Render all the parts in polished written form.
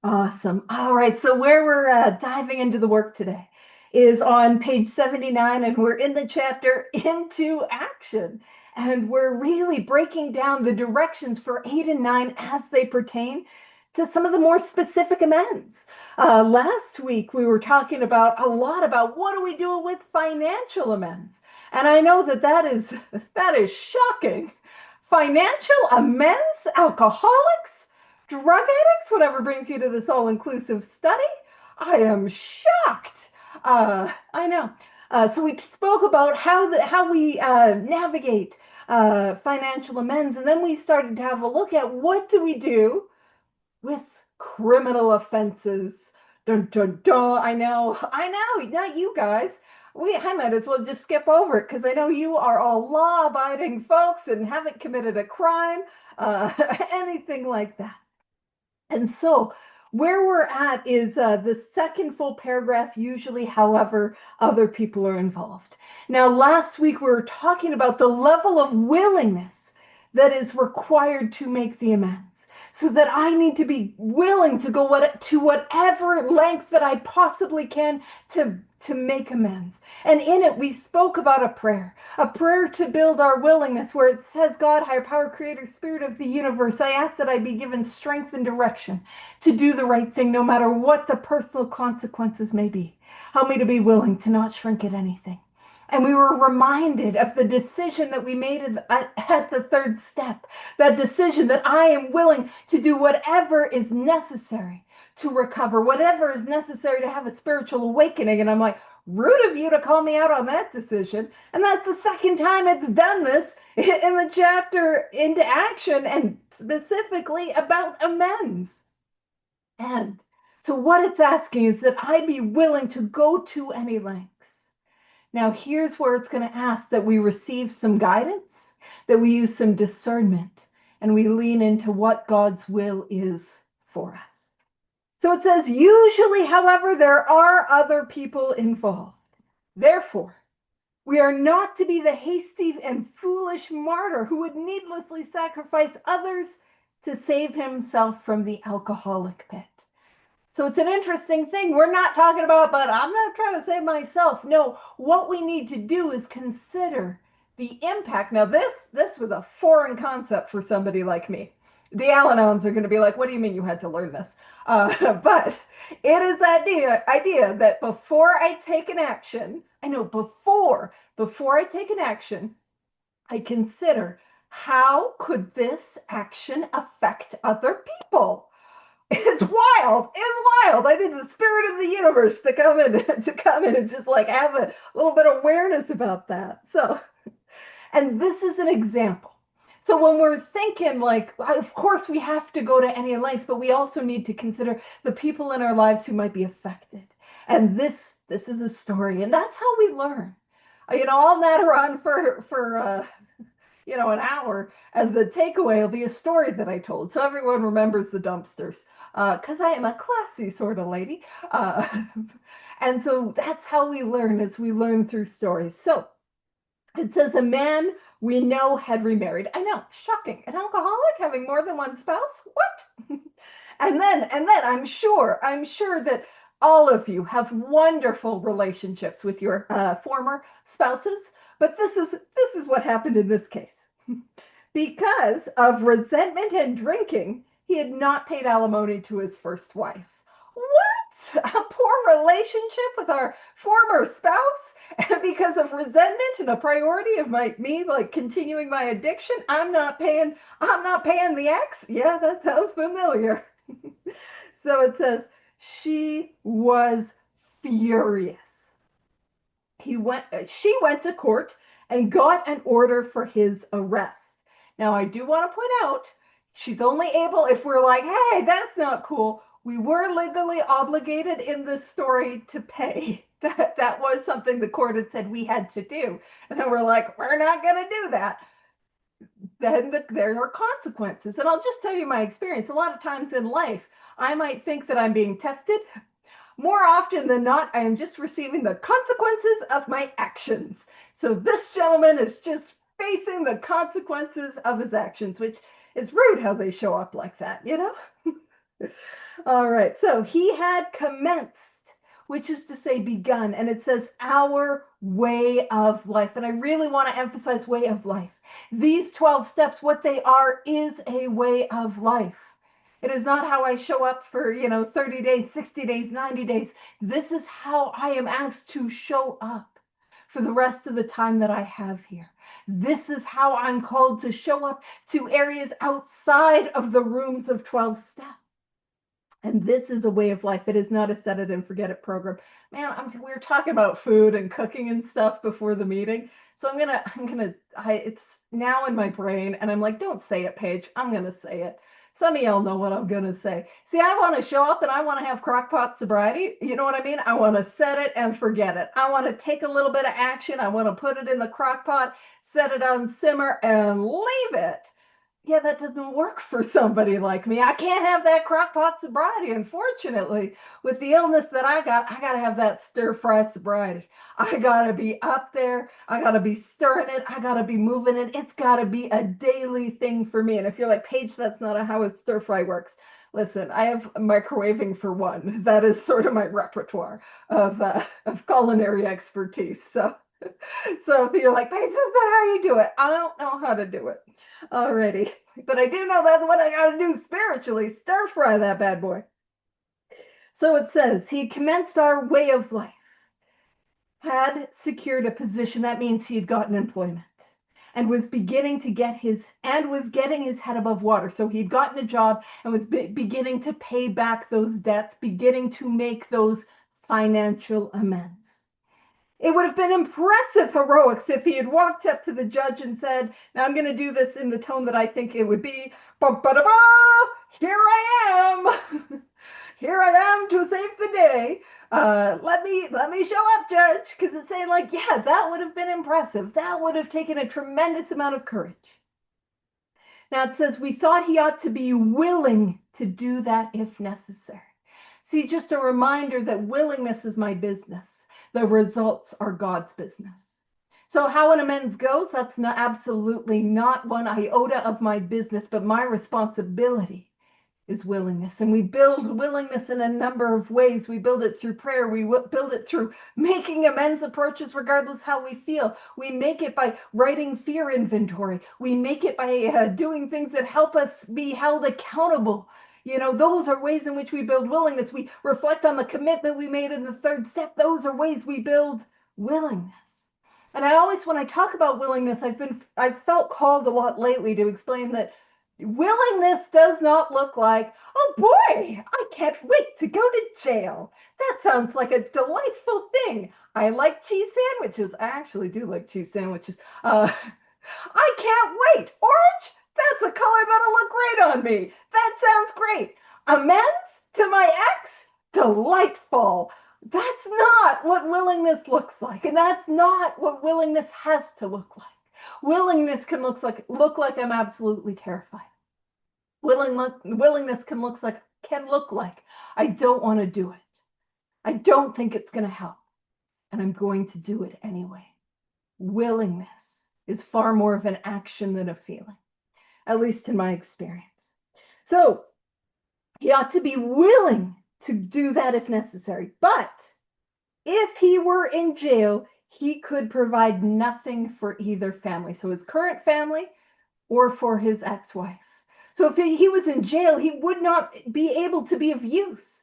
Awesome. All right. So where we're diving into the work today is on page 79, and we're in the chapter Into Action. And we're really breaking down the directions for 8 and 9 as they pertain to some of the more specific amends. Last week, we were talking about a lot about what do we do with financial amends. And I know that that is shocking. Financial amends, alcoholics, drug addicts, whatever brings you to this all-inclusive study. I am shocked. I know. So we spoke about how we navigate financial amends, and then we started to have a look at what do we do with criminal offenses. Dun, dun, dun. I know, not you guys. I might as well just skip over it because I know you are all law-abiding folks and haven't committed a crime, anything like that. And so where we're at is the second full paragraph, usually, however, other people are involved. Now, last week we were talking about the level of willingness that is required to make the amends. So that I need to be willing to go to whatever length that I possibly can to make amends. And in it, we spoke about a prayer to build our willingness, where it says, God, higher power, creator, spirit of the universe, I ask that I be given strength and direction to do the right thing, no matter what the personal consequences may be. Help me to be willing to not shrink at anything. And we were reminded of the decision that we made at the third step, that decision that I am willing to do whatever is necessary to recover, whatever is necessary to have a spiritual awakening. And I'm like, rude of you to call me out on that decision. And that's the second time it's done this in the chapter Into Action, and specifically about amends. And so what it's asking is that I be willing to go to any lengths. Now, here's where it's going to ask that we receive some guidance, that we use some discernment, and we lean into what God's will is for us. So it says, usually, however, there are other people involved. Therefore, we are not to be the hasty and foolish martyr who would needlessly sacrifice others to save himself from the alcoholic pit. So it's an interesting thing. We're not talking about, but I'm not trying to save myself. No, what we need to do is consider the impact. Now, this was a foreign concept for somebody like me. The Al-Anons are going to be like, what do you mean you had to learn this? But it is that idea that before I take an action, I know before I take an action, I consider, how could this action affect other people? It's wild. It's wild. I need the spirit of the universe to come in and just like have a little bit of awareness about that. So, and this is an example. So when we're thinking, like, of course we have to go to any lengths, but we also need to consider the people in our lives who might be affected. And this is a story, and that's how we learn. I'll natter on for an hour, and the takeaway will be a story that I told, so everyone remembers the dumpsters, because I am a classy sort of lady. And so that's how we learn, as we learn through stories. So it says a man we know had remarried. I know, shocking. An alcoholic having more than one spouse? What? and then I'm sure that all of you have wonderful relationships with your former spouses, but this is what happened in this case. Because of resentment and drinking, he had not paid alimony to his first wife. What? A poor relationship with our former spouse? And because of resentment and a priority of me like continuing my addiction, I'm not paying the ex. Yeah, that sounds familiar. So it says she was furious. She went to court and got an order for his arrest. Now, I do want to point out, she's only able, if we're like, hey, that's not cool, we were legally obligated in this story to pay. That was something the court had said we had to do. And then we're like, we're not going to do that. Then there are consequences. And I'll just tell you my experience. A lot of times in life, I might think that I'm being tested. More often than not, I am just receiving the consequences of my actions. So this gentleman is just facing the consequences of his actions, which is rude how they show up like that, you know? All right, so he had commenced, which is to say begun, and it says our way of life. And I really want to emphasize way of life. These 12 steps, what they are is a way of life. It is not how I show up for, 30 days, 60 days, 90 days. This is how I am asked to show up for the rest of the time that I have here. This is how I'm called to show up to areas outside of the rooms of 12 steps. And this is a way of life. It is not a set it and forget it program. Man, we were talking about food and cooking and stuff before the meeting. So it's now in my brain and I'm like, don't say it, Paige. I'm going to say it. Some of y'all know what I'm going to say. See, I want to show up and I want to have crockpot sobriety. You know what I mean? I want to set it and forget it. I want to take a little bit of action. I want to put it in the crockpot, set it on simmer and leave it. Yeah, that doesn't work for somebody like me. I can't have that crockpot sobriety, unfortunately. With the illness that I got to have that stir-fry sobriety. I got to be up there. I got to be stirring it. I got to be moving it. It's got to be a daily thing for me. And if you're like, Paige, that's not how a stir-fry works. Listen, I have microwaving for one. That is sort of my repertoire of culinary expertise. So if you're like, Paige, that's not how you do it. I don't know how to do it. Alrighty. But I do know that's what I got to do spiritually. Stir fry that bad boy. So it says, he commenced our way of life, had secured a position. That means he had gotten employment and was beginning to getting his head above water. So he'd gotten a job and was beginning to pay back those debts, beginning to make those financial amends. It would have been impressive heroics if he had walked up to the judge and said, now I'm going to do this in the tone that I think it would be, here I am. Here I am to save the day. Let me show up, judge, because it's saying like, yeah, that would have been impressive. That would have taken a tremendous amount of courage. Now it says, we thought he ought to be willing to do that if necessary. See, just a reminder that willingness is my business. The results are God's business. So how an amends goes, that's absolutely not one iota of my business, but my responsibility is willingness. And we build willingness in a number of ways. We build it through prayer. We build it through making amends approaches regardless how we feel. We make it by writing fear inventory. We make it by doing things that help us be held accountable. Those are ways in which we build willingness. We reflect on the commitment we made in the third step. Those are ways we build willingness. And I always, when I talk about willingness, I've felt called a lot lately to explain that willingness does not look like, oh boy, I can't wait to go to jail. That sounds like a delightful thing. I like cheese sandwiches. I actually do like cheese sandwiches. I can't wait. Orange? That's a color that'll look great on me. That sounds great. Amends to my ex? Delightful. That's not what willingness looks like. And that's not what willingness has to look like. Willingness can look like I'm absolutely terrified. Willingness can look like I don't want to do it. I don't think it's going to help. And I'm going to do it anyway. Willingness is far more of an action than a feeling, at least in my experience. So he ought to be willing to do that if necessary. But if he were in jail, he could provide nothing for either family. So his current family or for his ex-wife. So if he was in jail, he would not be able to be of use.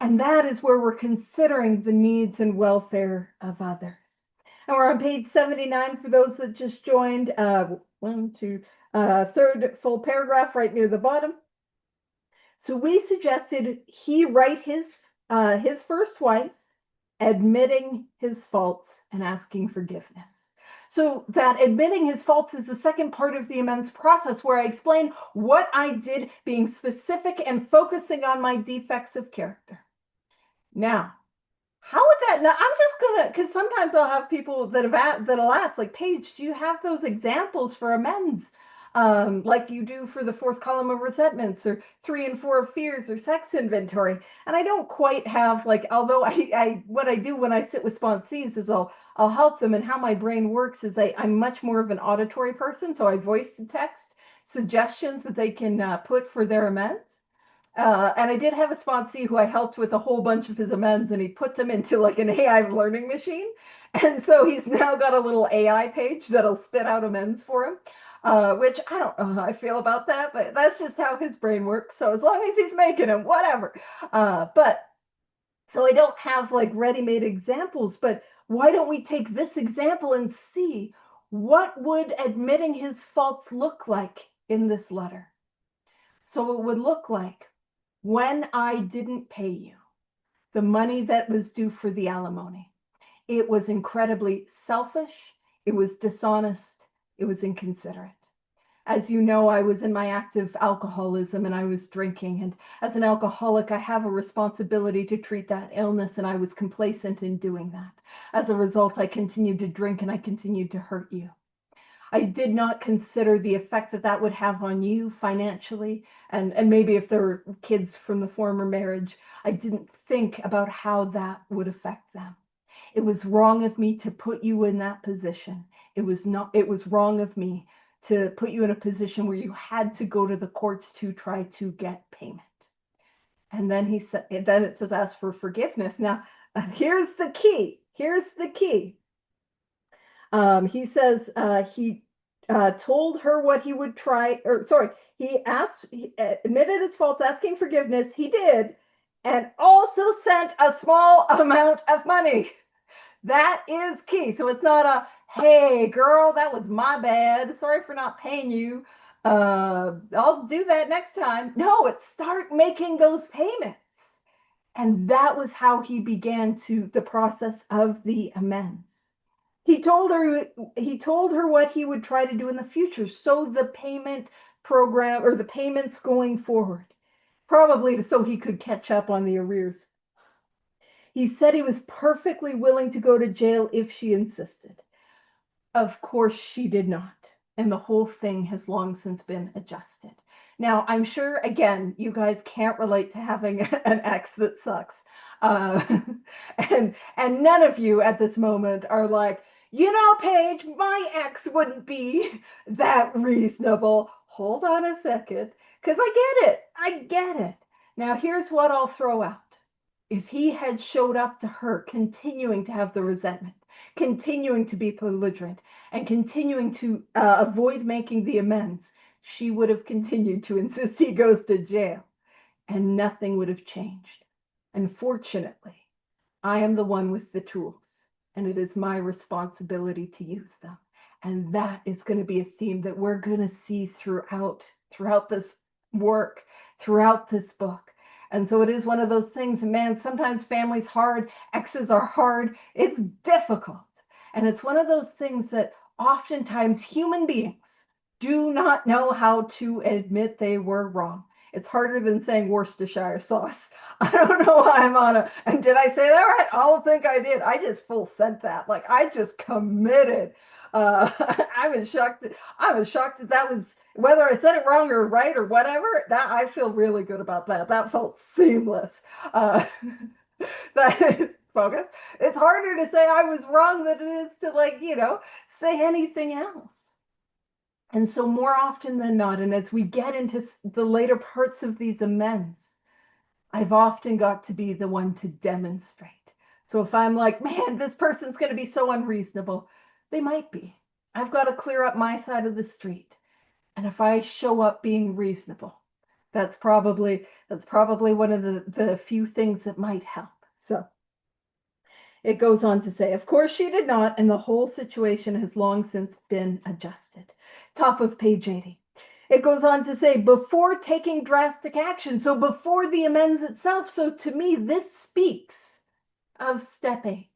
And that is where we're considering the needs and welfare of others. And we're on page 79 for those that just joined. Third full paragraph right near the bottom. So we suggested he write his first wife, admitting his faults and asking forgiveness. So that admitting his faults is the second part of the amends process, where I explain what I did, being specific and focusing on my defects of character. Now, how would that? Now, I'm just gonna, because sometimes I'll have people that'll ask, like, Paige, do you have those examples for amends, like you do for the fourth column of resentments, or 3 and 4 fears, or sex inventory? And I don't quite have, like, although what I do when I sit with sponsees is I'll help them, and how my brain works is I'm much more of an auditory person, so I voice to text suggestions that they can put for their amends. And I did have a sponsee who I helped with a whole bunch of his amends, and he put them into like an AI learning machine. And so he's now got a little AI page that'll spit out amends for him, which I don't know how I feel about that, but that's just how his brain works. So as long as he's making them, whatever. But so I don't have like ready-made examples, but why don't we take this example and see what would admitting his faults look like in this letter? So it would look like, when I didn't pay you the money that was due for the alimony, it was incredibly selfish, it was dishonest, it was inconsiderate. As you know, I was in my active alcoholism and I was drinking. And as an alcoholic, I have a responsibility to treat that illness, and I was complacent in doing that. As a result, I continued to drink and I continued to hurt you. I did not consider the effect that that would have on you financially, and maybe if there were kids from the former marriage, I didn't think about how that would affect them. It was wrong of me to put you in that position. It was wrong of me to put you in a position where you had to go to the courts to try to get payment. And then then it says, ask for forgiveness. Now, here's the key. Here's the key. He says he told her what he would try, or sorry, he admitted his faults, asking forgiveness. He did, and also sent a small amount of money. That is key. So it's not a, hey, girl, that was my bad. Sorry for not paying you. I'll do that next time. No, it's start making those payments. And that was how he began the process of the amends. He told her what he would try to do in the future. So the payment program, or the payments going forward, probably so he could catch up on the arrears. He said he was perfectly willing to go to jail if she insisted. Of course she did not. And the whole thing has long since been adjusted. Now, I'm sure, again, you guys can't relate to having an ex that sucks. Uh, and none of you at this moment are like, you know, Paige, my ex wouldn't be that reasonable. Hold on a second, because I get it. I get it. Now, here's what I'll throw out. If he had showed up to her continuing to have the resentment, continuing to be belligerent, and continuing to avoid making the amends, she would have continued to insist he goes to jail, and nothing would have changed. Unfortunately, I am the one with the tools, and it is my responsibility to use them. And that is going to be a theme that we're going to see throughout this work, throughout this book. And so it is one of those things, man, sometimes family's hard, exes are hard, it's difficult. And it's one of those things that oftentimes human beings do not know how to admit they were wrong. It's harder than saying Worcestershire sauce. I don't know why I'm on a, and did I say that right? I don't think I did. I just full sent that. Like, I just committed. I was shocked. I was shocked that that was, whether I said it wrong or right or whatever, that I feel really good about that. That felt seamless. That focus. It's harder to say I was wrong than it is to, like, say anything else. And so more often than not, and as we get into the later parts of these amends, I've often got to be the one to demonstrate. So if I'm like, man, this person's going to be so unreasonable, they might be. I've got to clear up my side of the street. And if I show up being reasonable, that's probably one of the few things that might help. So it goes on to say, of course she did not, and the whole situation has long since been adjusted. Top of page 80. It goes on to say, before taking drastic action, so before the amends itself. So to me, this speaks of step 8.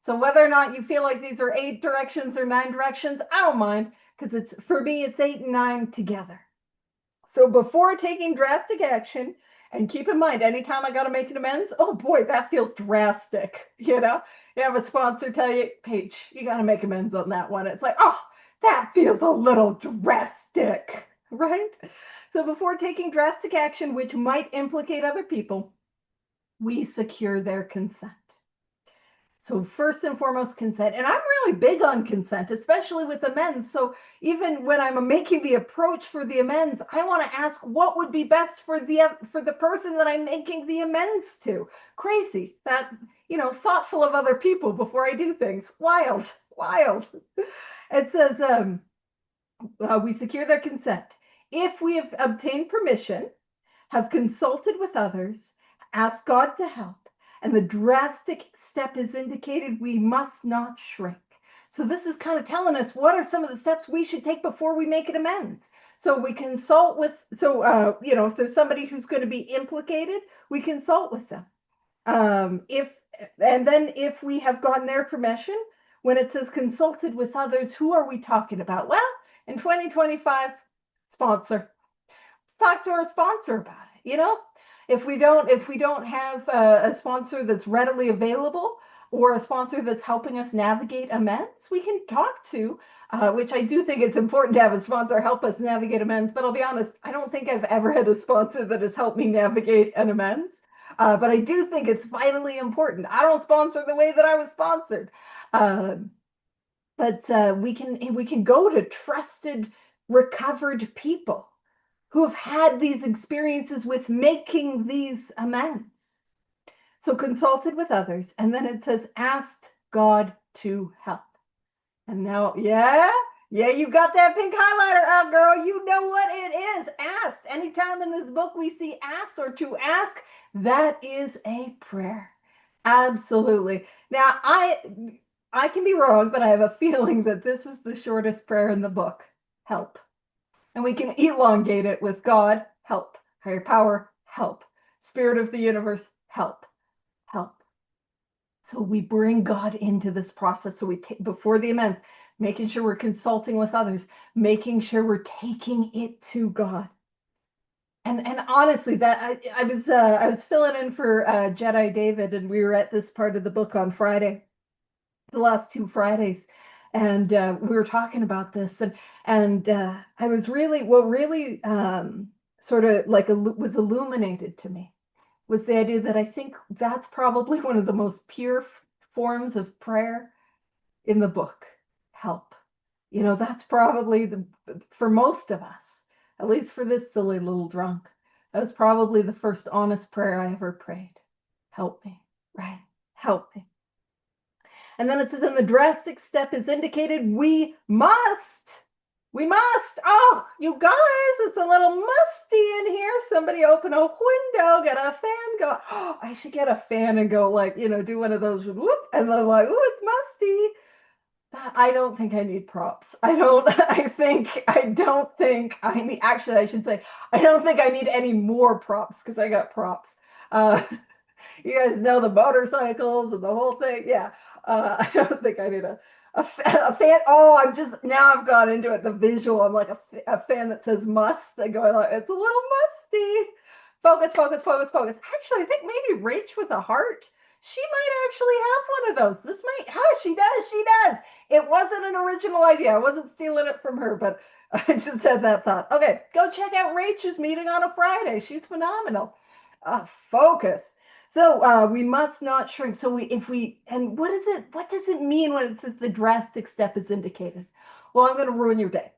So whether or not you feel like these are 8 directions or 9 directions, I don't mind, because for me, it's 8 and 9 together. So before taking drastic action, and keep in mind, anytime I got to make an amends, oh boy, that feels drastic. You have a sponsor tell you, Paige, you got to make amends on that one. It's like, oh, that feels a little drastic, right? So before taking drastic action, which might implicate other people, we secure their consent. So first and foremost, consent. And I'm really big on consent, especially with amends. So even when I'm making the approach for the amends, I want to ask what would be best for the person that I'm making the amends to. Crazy. That, thoughtful of other people before I do things. Wild, wild. It says, we secure their consent. If we have obtained permission, have consulted with others, asked God to help, and the drastic step is indicated, we must not shrink. So this is kind of telling us what are some of the steps we should take before we make an amends. So we consult with, if there's somebody who's going to be implicated, we consult with them. If we have gotten their permission, when it says consulted with others, who are we talking about? Well, in 2025, sponsor. Let's talk to our sponsor about it. If we don't have a sponsor that's readily available or a sponsor that's helping us navigate amends, we can talk to, which I do think it's important to have a sponsor help us navigate amends. But I'll be honest, I don't think I've ever had a sponsor that has helped me navigate an amends. But I do think it's vitally important. I don't sponsor the way that I was sponsored. But we can go to trusted, recovered people who have had these experiences with making these amends. So consulted with others, and then it says asked God to help. And now, yeah, you got that pink highlighter out, girl. You know what it is. Asked. Anytime in this book we see ask or to ask, that is a prayer. Absolutely. Now, I can be wrong, but I have a feeling that this is the shortest prayer in the book. Help. And we can elongate it with God, help. Higher power, help. Spirit of the universe, help. Help. So we bring God into this process. So we take before the amends, making sure we're consulting with others, making sure we're taking it to God. And honestly, that I was filling in for Jedi David, and we were at this part of the book on Friday, the last 2 Fridays, and we were talking about this, and I was really sort of like was illuminated to me was the idea that I think that's probably one of the most pure forms of prayer in the book. Help. That's probably for most of us, at least for this silly little drunk, that was probably the first honest prayer I ever prayed. Help me, right? Help me. And then it says, in the drastic step is indicated, we must. Oh, you guys, it's a little musty in here. Somebody open a window, get a fan, go, oh, I should get a fan and go do one of those, whoop, and then like, oh, it's musty. I don't think I need props. I don't think I need, actually, I should say, I don't think I need any more props because I got props. You guys know the motorcycles and the whole thing. Yeah. I don't think I need a fan. Oh, I've gone into it. The visual. I'm like a fan that says must. I go, it's a little musty. Focus, focus, focus, focus. Actually, I think maybe Rach with a heart. She might actually have one of those. This might, she does. She does. It wasn't an original idea. I wasn't stealing it from her, but I just had that thought. Okay, go check out Rach's meeting on a Friday. She's phenomenal. Focus. So we must not shrink. So and what is it? What does it mean when it says the drastic step is indicated? Well, I'm going to ruin your day.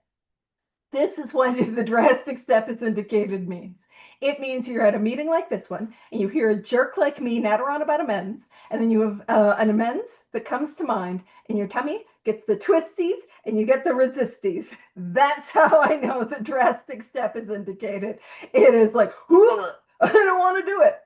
This is what the drastic step is indicated means. It means you're at a meeting like this one, and you hear a jerk like me natter on about amends, and then you have an amends that comes to mind, and your tummy gets the twisties, and you get the resisties. That's how I know the drastic step is indicated. It is like, I don't want to do it.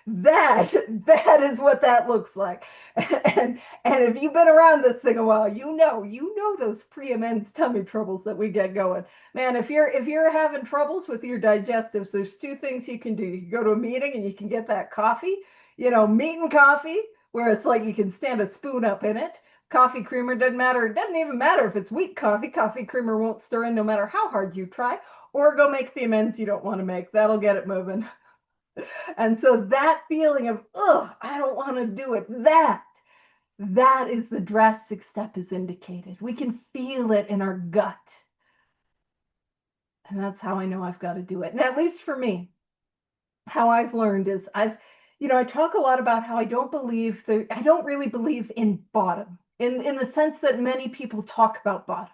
That is what that looks like. And if you've been around this thing a while, you know those pre-amends tummy troubles that we get going. Man, if you're having troubles with your digestives, there's 2 things you can do. You can go to a meeting and you can get that coffee, meeting coffee, where it's like you can stand a spoon up in it. Coffee creamer doesn't matter. It doesn't even matter if it's weak coffee. Coffee creamer won't stir in no matter how hard you try. Or go make the amends you don't want to make. That'll get it moving. And so that feeling of, I don't want to do it, that is the drastic step is indicated. We can feel it in our gut. And that's how I know I've got to do it. And at least for me, how I've learned is I talk a lot about how I don't really believe in bottom in the sense that many people talk about bottom.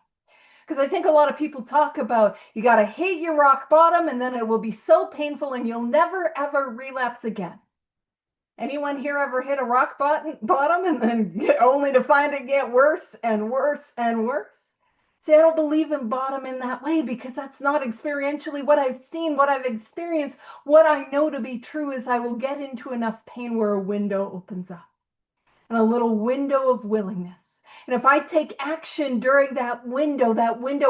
Because I think a lot of people talk about you got to hit your rock bottom and then it will be so painful and you'll never ever relapse again. Anyone here ever hit a rock bottom and then only to find it get worse and worse and worse? See, I don't believe in bottom in that way because that's not experientially what I've seen, what I've experienced. What I know to be true is I will get into enough pain where a window opens up and a little window of willingness. And if I take action during that window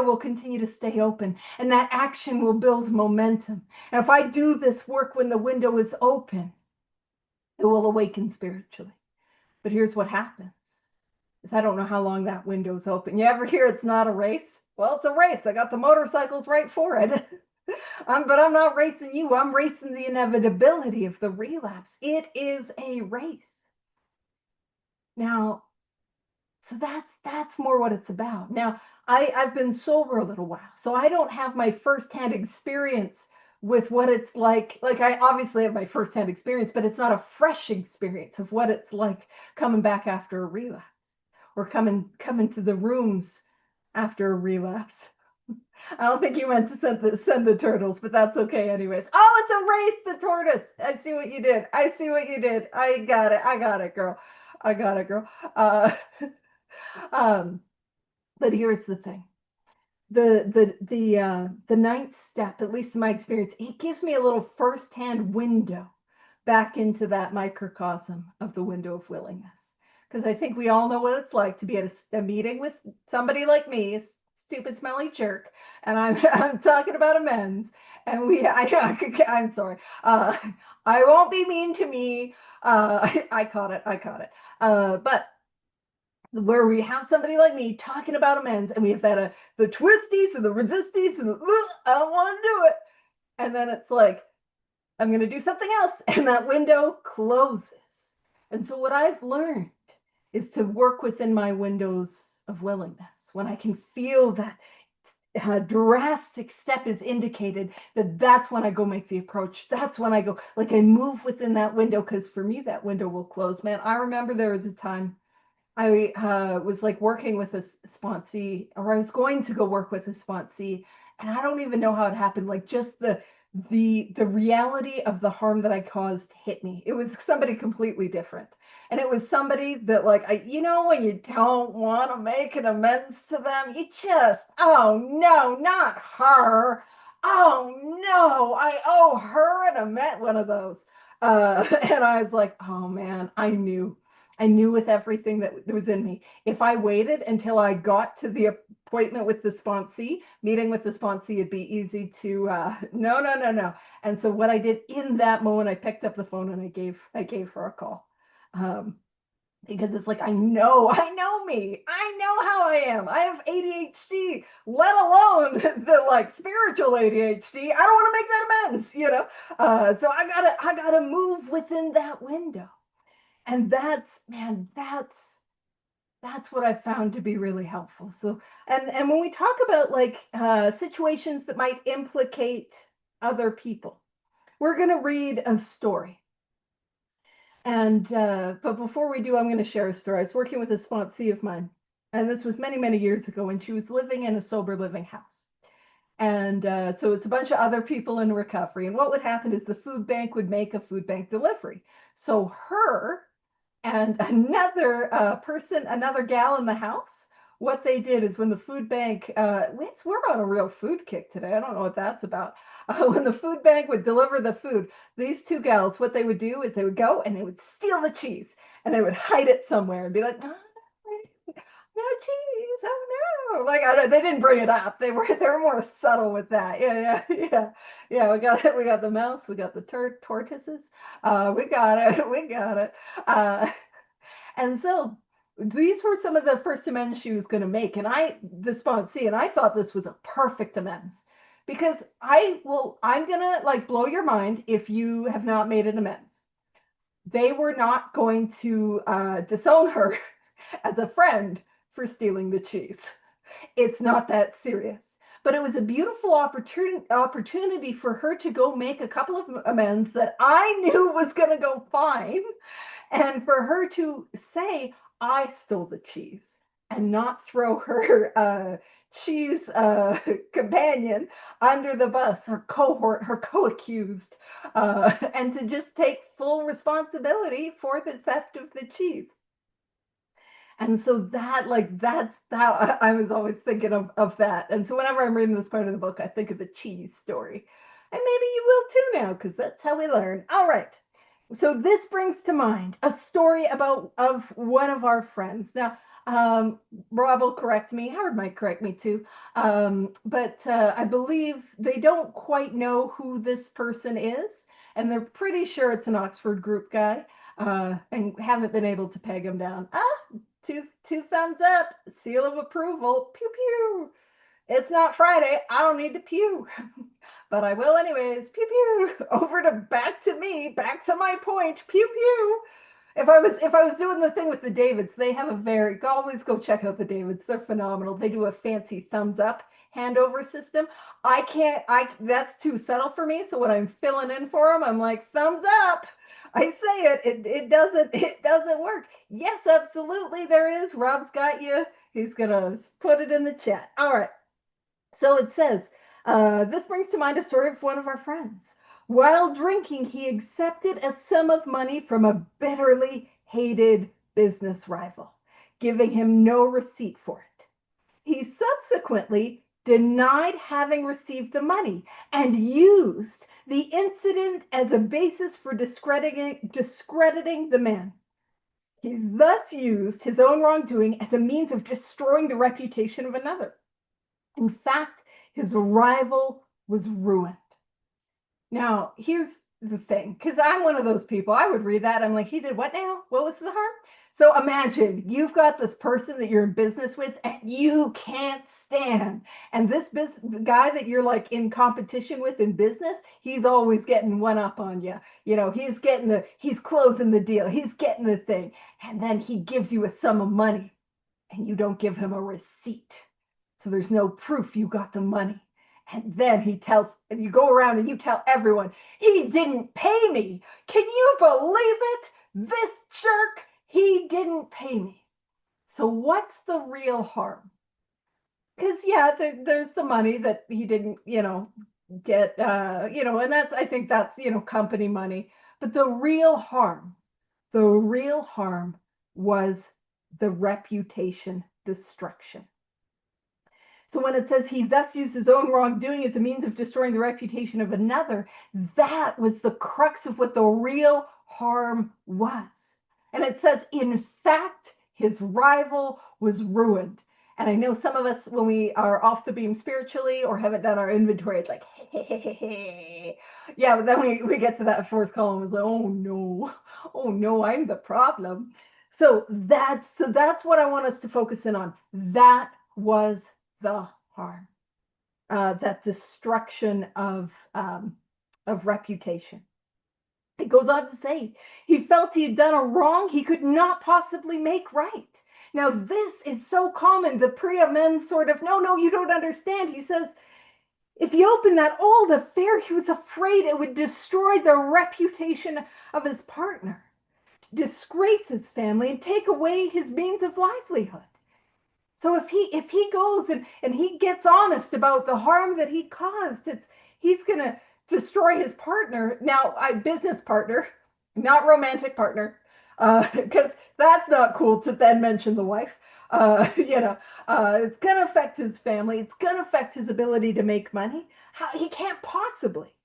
will continue to stay open and that action will build momentum. And if I do this work when the window is open, it will awaken spiritually. But here's what happens. Is I don't know how long that window's open. You ever hear it's not a race? Well, it's a race. I got the motorcycles right for it. But I'm not racing you. I'm racing the inevitability of the relapse. It is a race. Now, so that's more what it's about. Now, I've been sober a little while, so I don't have my firsthand experience with what it's like. Like I obviously have my firsthand experience, but it's not a fresh experience of what it's like coming back after a relapse or coming to the rooms after a relapse. I don't think you meant to send the turtles, but that's okay anyways. Oh, it's a race, the tortoise. I see what you did. I got it, girl. But here's the thing. The ninth step, at least in my experience, it gives me a little firsthand window back into that microcosm of the window of willingness. Because I think we all know what it's like to be at a meeting with somebody like me, a stupid, smelly jerk, and I'm talking about amends. And I'm sorry. I won't be mean to me. I caught it. But where we have somebody like me talking about amends, and we have that the twisties and the resisties and I don't want to do it, and then it's like I'm going to do something else, and that window closes. And so what I've learned is to work within my windows of willingness when I can feel that drastic step is indicated, that's when I go make the approach. That's when I go, like I move within that window, because for me that window will close. Man, I remember there was a time I was like working with a sponsee, or I was going to go work with a sponsee, and I don't even know how it happened. Like just the reality of the harm that I caused hit me. It was somebody completely different. And it was somebody that like, when you don't want to make an amends to them, you just, oh no, not her. Oh no, I owe her an amends, one of those. And I was like, oh man, I knew with everything that was in me. If I waited until I got to the appointment with the sponsee, meeting with the sponsee, it'd be easy to, no. And so what I did in that moment, I picked up the phone and I gave her a call. Because it's like, I know me. I know how I am. I have ADHD, let alone the like spiritual ADHD. I don't want to make that amends, so I gotta move within that window. And that's what I found to be really helpful. So, and when we talk about like situations that might implicate other people, we're going to read a story. And but before we do, I'm going to share a story. I was working with a sponsee of mine, and this was many, many years ago, and she was living in a sober living house. And so it's a bunch of other people in recovery. And what would happen is the food bank would make a food bank delivery. So her and another person, another gal in the house, what they did is when the food bank, we're on a real food kick today. I don't know what that's about. When the food bank would deliver the food, these two gals, what they would do is they would go and they would steal the cheese and they would hide it somewhere and be like, no cheese, oh no. Like they didn't bring it up. They were more subtle with that. Yeah. We got the mouse, we got the tortoises. We got it. And so these were some of the first amends she was going to make. And the sponsee, and I thought this was a perfect amends, because I'm going to like blow your mind if you have not made an amends. They were not going to disown her as a friend for stealing the cheese. It's not that serious. but it was a beautiful opportunity for her to go make a couple of amends that I knew was going to go fine, and for her to say, I stole the cheese, and not throw her cheese companion under the bus, her cohort, her co-accused, and to just take full responsibility for the theft of the cheese. And so that's how I was always thinking of that. And so whenever I'm reading this part of the book, I think of the cheese story. And maybe you will too now, because that's how we learn. All right. So this brings to mind a story of one of our friends. Now, Rob will correct me. Howard might correct me too. But I believe they don't quite know who this person is, and they're pretty sure it's an Oxford group guy, and haven't been able to peg him down. Two thumbs up, seal of approval. Pew pew. It's not Friday. I don't need to pew, but I will anyways. Pew pew. Over to back to me. Back to my point. Pew pew. If I was doing the thing with the Davids, they have a very, always go check out the Davids. They're phenomenal. They do a fancy thumbs up handover system. That's too subtle for me. So when I'm filling in for them, I'm like, thumbs up. I say it doesn't work. Yes, absolutely there is. Rob's got you. He's gonna put it in the chat. All right. So it says, this brings to mind a story of one of our friends. While drinking, he accepted a sum of money from a bitterly hated business rival, giving him no receipt for it. He subsequently denied having received the money and used the incident as a basis for discrediting the man. He thus used his own wrongdoing as a means of destroying the reputation of another. In fact, his rival was ruined. Now, here's the thing, because I'm one of those people. I would read that. I'm like, he did what now? What was the harm? So imagine you've got this person that you're in business with and you can't stand. And this the guy that you're like in competition with in business, he's always getting one up on you. You know, he's closing the deal. He's getting the thing. And then he gives you a sum of money and you don't give him a receipt. So there's no proof you got the money. And then and you go around and you tell everyone, he didn't pay me. Can you believe it? This jerk, he didn't pay me. So what's the real harm? Because yeah, there's the money that he didn't, get, and I think that's, company money. But the real harm was the reputation destruction. So when it says he thus used his own wrongdoing as a means of destroying the reputation of another, that was the crux of what the real harm was. And it says, in fact, his rival was ruined. And I know some of us, when we are off the beam spiritually or haven't done our inventory, it's like, hey. Yeah, but then we get to that fourth column. It's like, oh no, I'm the problem. So that's what I want us to focus in on. That was the harm, that destruction of reputation. It goes on to say, he felt he had done a wrong he could not possibly make right. Now, this is so common, the pre-amends sort of, no, you don't understand. He says, if he opened that old affair, he was afraid it would destroy the reputation of his partner, disgrace his family, and take away his means of livelihood. So if he goes and he gets honest about the harm that he caused, he's going to destroy his partner. Now, business partner, not romantic partner, because that's not cool to then mention the wife. It's going to affect his family. It's going to affect his ability to make money. He can't possibly.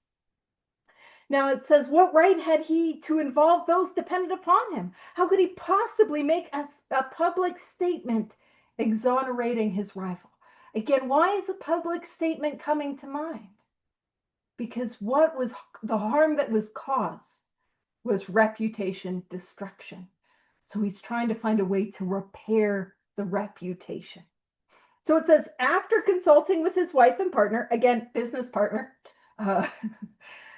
Now it says, what right had he to involve those dependent upon him? How could he possibly make a public statement exonerating his rival? Again, why is a public statement coming to mind? Because what was the harm that was caused was reputation destruction. So he's trying to find a way to repair the reputation. So it says, after consulting with his wife and partner, again, business partner,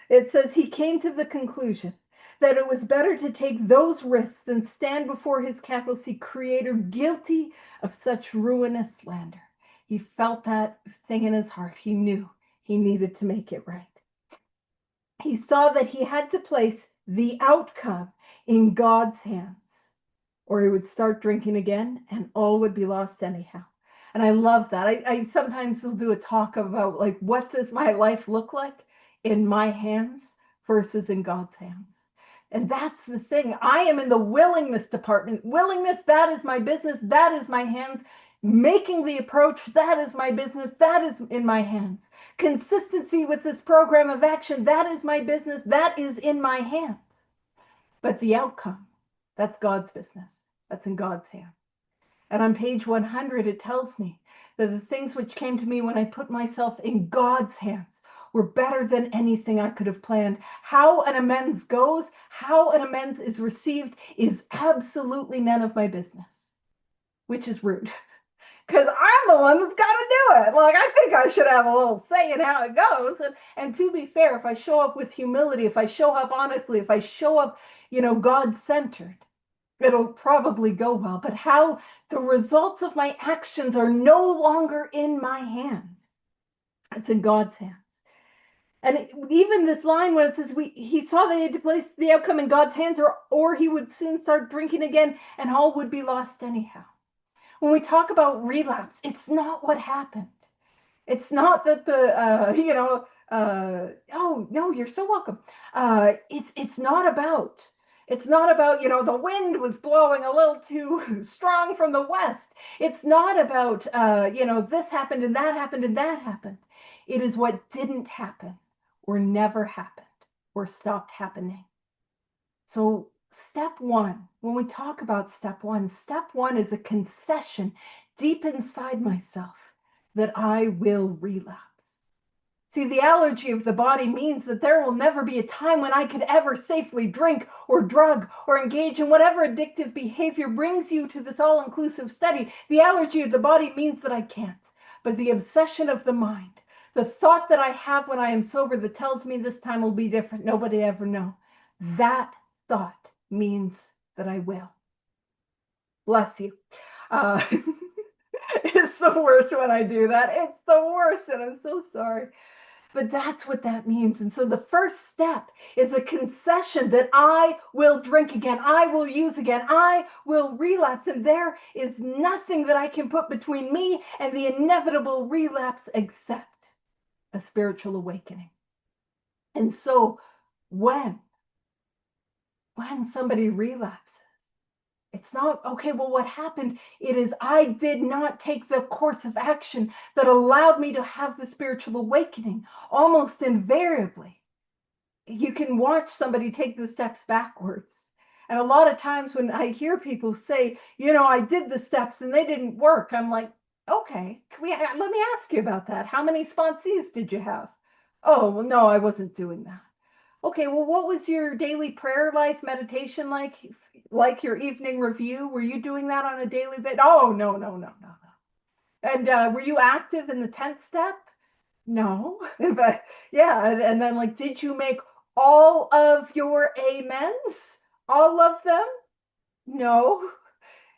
it says he came to the conclusion that it was better to take those risks than stand before his capital C creator guilty of such ruinous slander. He felt that thing in his heart. He knew he needed to make it right. He saw that he had to place the outcome in God's hands, or he would start drinking again and all would be lost anyhow. And I love that. I sometimes will do a talk about, like, what does my life look like in my hands versus in God's hands? And that's the thing. I am in the willingness department. Willingness, that is my business. That is my hands. Making the approach, that is my business. That is in my hands. Consistency with this program of action, that is my business. That is in my hands. But the outcome, that's God's business. That's in God's hand. And on page 100, it tells me that the things which came to me when I put myself in God's hands were better than anything I could have planned. How an amends goes, how an amends is received, is absolutely none of my business, which is rude. Because I'm the one that's got to do it. Like, I think I should have a little say in how it goes. And to be fair, if I show up with humility, if I show up honestly, if I show up, God-centered, it'll probably go well. But how the results of my actions are no longer in my hands. It's in God's hands. And even this line when it says he saw that he had to place the outcome in God's hands, or he would soon start drinking again and all would be lost anyhow. When we talk about relapse, it's not what happened. It's not that oh no, you're so welcome. It's not about, the wind was blowing a little too strong from the west. It's not about, this happened and that happened and that happened. It is what didn't happen or never happened or stopped happening. So step one, when we talk about step one is a concession deep inside myself that I will relapse. See, the allergy of the body means that there will never be a time when I could ever safely drink or drug or engage in whatever addictive behavior brings you to this all-inclusive study. The allergy of the body means that I can't. But the obsession of the mind, the thought that I have when I am sober that tells me this time will be different, nobody ever know, that thought means that I will. Bless you. It's the worst when I do that. It's the worst, and I'm so sorry. But that's what that means. And so the first step is a concession that I will drink again. I will use again. I will relapse. And there is nothing that I can put between me and the inevitable relapse except a spiritual awakening. And so when somebody relapses, it's not, okay, well, what happened? It is, I did not take the course of action that allowed me to have the spiritual awakening. Almost invariably, you can watch somebody take the steps backwards. And a lot of times when I hear people say, I did the steps and they didn't work, I'm like, okay, let me ask you about that. How many sponsees did you have? Oh, well, no, I wasn't doing that. Okay, well, what was your daily prayer life, meditation like your evening review? Were you doing that on a daily basis? Oh, no. And were you active in the 10th step? No. But yeah, and then, like, did you make all of your amends? All of them? No.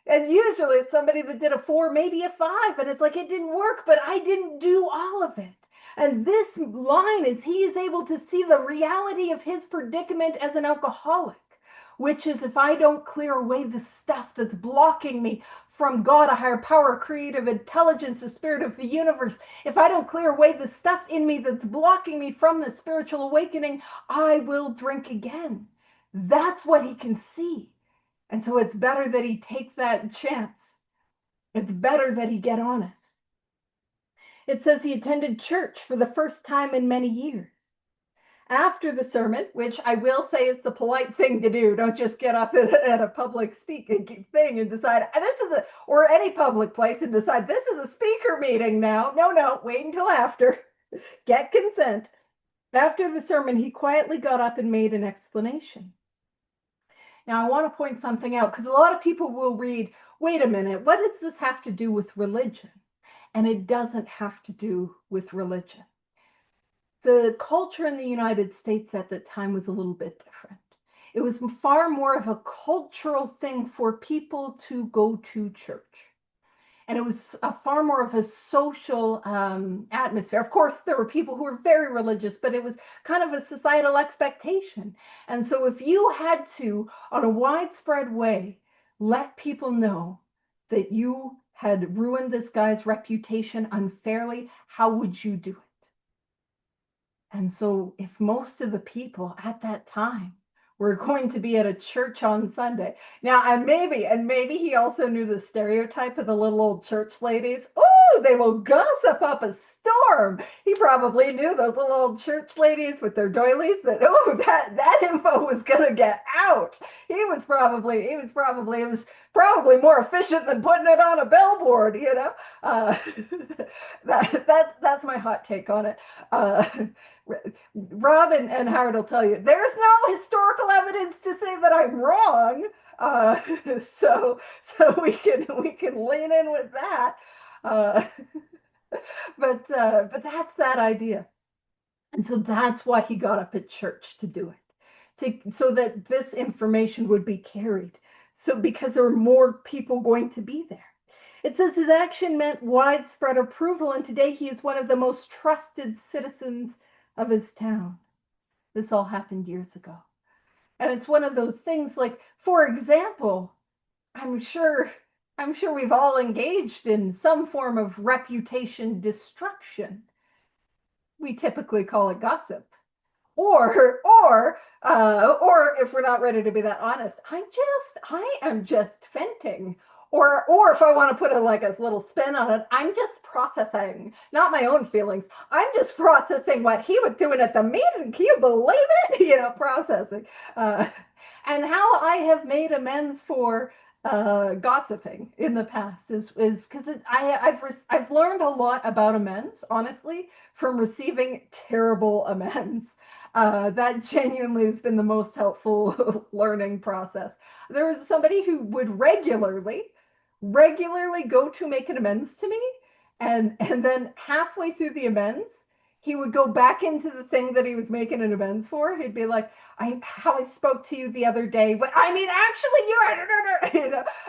And usually it's somebody that did a 4, maybe a 5, and it's like, it didn't work, but I didn't do all of it. And this line is, he is able to see the reality of his predicament as an alcoholic, which is, if I don't clear away the stuff that's blocking me from God, a higher power, creative intelligence, the spirit of the universe, if I don't clear away the stuff in me that's blocking me from the spiritual awakening, I will drink again. That's what he can see. And so it's better that he take that chance. It's better that he get honest. It says he attended church for the first time in many years. After the sermon, which I will say is the polite thing to do, don't just get up at a public speaking thing and decide, or any public place and decide, this is a speaker meeting now. No, wait until after. Get consent. After the sermon, he quietly got up and made an explanation. Now, I want to point something out, because a lot of people will read, wait a minute, what does this have to do with religion? And it doesn't have to do with religion. The culture in the United States at the time was a little bit different. It was far more of a cultural thing for people to go to church. And it was a far more of a social atmosphere. Of course, there were people who were very religious, but it was kind of a societal expectation. And so if you had to, on a widespread way, let people know that you had ruined this guy's reputation unfairly, how would you do it? And so if most of the people at that time were going to be at a church on Sunday. Now, and maybe he also knew the stereotype of the little old church ladies. Oh, they will gossip up a storm. He probably knew those little old church ladies with their doilies that, oh, that info was going to get out. It was probably more efficient than putting it on a billboard, you know. That's my hot take on it. Rob and Howard will tell you there's no historical evidence to say that I'm wrong. Uh, so we can lean in with that. Uh, but that's that idea, and so that's why he got up at church to do it, so that this information would be carried. So because there were more people going to be there. It says his action meant widespread approval, and today he is one of the most trusted citizens of his town. This all happened years ago. And it's one of those things like, for example, I'm sure we've all engaged in some form of reputation destruction. We typically call it gossip. Or if we're not ready to be that honest, I am just venting. Or if I want to put a little spin on it, I'm just processing, not my own feelings. I'm just processing what he was doing at the meeting. Can you believe it? Processing. And how I have made amends for gossiping in the past is because I've learned a lot about amends, honestly, from receiving terrible amends. That genuinely has been the most helpful learning process. There was somebody who would regularly go to make an amends to me, and then halfway through the amends, he would go back into the thing that he was making an amends for. He'd be like, how I spoke to you the other day, but I mean, actually,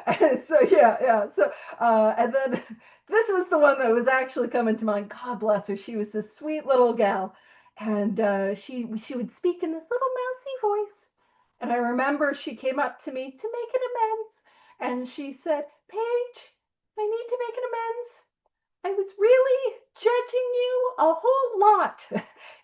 And so yeah. So and then this was the one that was actually coming to mind. God bless her. She was this sweet little gal, and she would speak in this little mousy voice. And I remember she came up to me to make an amends, and she said, "Paige, I need to make an amends. I was really judging you a whole lot."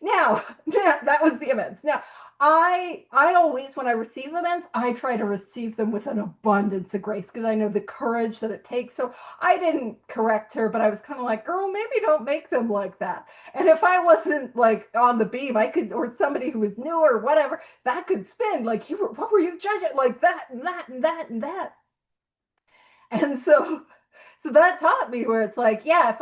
Now, that was the amends. Now, I always, when I receive amends, I try to receive them with an abundance of grace because I know the courage that it takes. So I didn't correct her, but I was kind of like, girl, maybe don't make them like that. And if I wasn't like on the beam, I could, or somebody who was new or whatever, that could spin like, what were you judging? Like that and that and that and that. And so that taught me where it's like, yeah,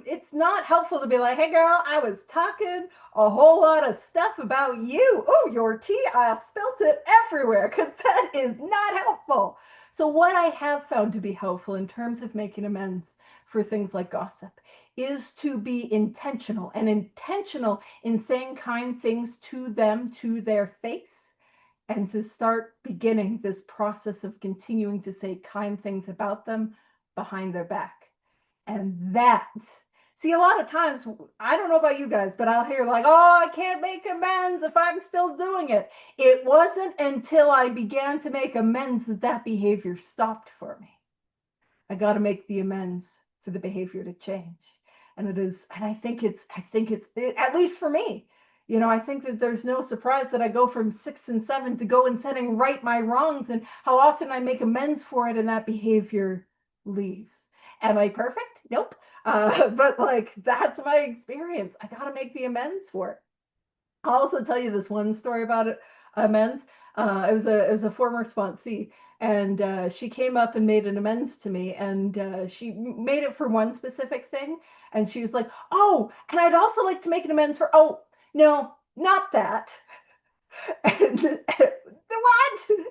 it's not helpful to be like, hey girl, I was talking a whole lot of stuff about you. Oh, your tea, I spilt it everywhere, because that is not helpful. So what I have found to be helpful in terms of making amends for things like gossip is to be intentional in saying kind things to them, to their face, and to start beginning this process of continuing to say kind things about them behind their back. And see, a lot of times, I don't know about you guys, but I'll hear like, oh, I can't make amends if I'm still doing it. It wasn't until I began to make amends that behavior stopped for me. I got to make the amends for the behavior to change. And I think it's, at least for me, I think that there's no surprise that I go from 6 and 7 to go and setting right my wrongs, and how often I make amends for it and that behavior leaves. Am I perfect? Nope. But like, that's my experience. I got to make the amends for it. I'll also tell you this one story about it, amends. It was a former sponsee, and she came up and made an amends to me, and she made it for one specific thing, and she was like, oh, and I'd also like to make an amends for, oh, no, not that. And, what?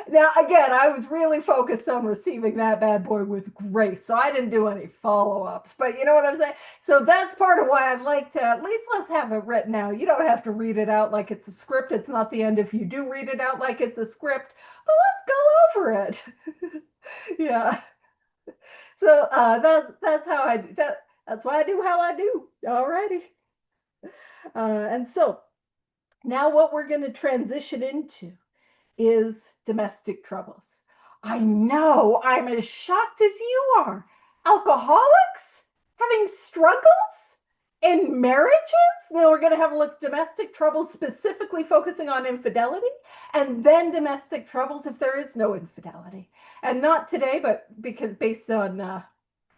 Now, again, I was really focused on receiving that bad boy with grace, so I didn't do any follow-ups, but you know what I'm saying? So that's part of why I'd like to, at least let's have it written out. You don't have to read it out like it's a script. It's not the end if you do read it out like it's a script, but let's go over it. Yeah. So that's how I do that. That's why I do how I do. All righty. And so now what we're going to transition into is domestic troubles. I know I'm as shocked as you are. Alcoholics having struggles in marriages? Now we're going to have a look at domestic troubles, specifically focusing on infidelity, and then domestic troubles if there is no infidelity. And not today, but because based on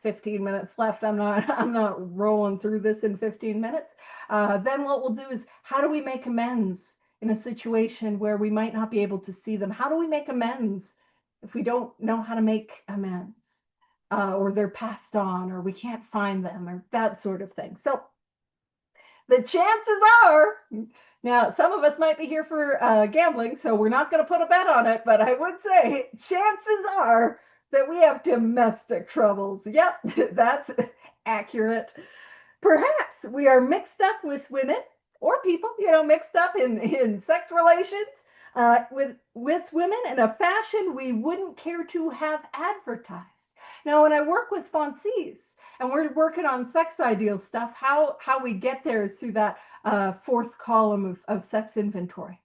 15 minutes left, I'm not rolling through this in 15 minutes. Then what we'll do is how do we make amends in a situation where we might not be able to see them? How do we make amends if we don't know how to make amends? Or they're passed on, or we can't find them, or that sort of thing. So the chances are, now some of us might be here for gambling, so we're not going to put a bet on it, but I would say chances are that we have domestic troubles. Yep, that's accurate. Perhaps we are mixed up with women or people, mixed up in sex relations with women in a fashion we wouldn't care to have advertised. Now, when I work with sponsees and we're working on sex ideal stuff, how we get there is through that fourth column of sex inventory.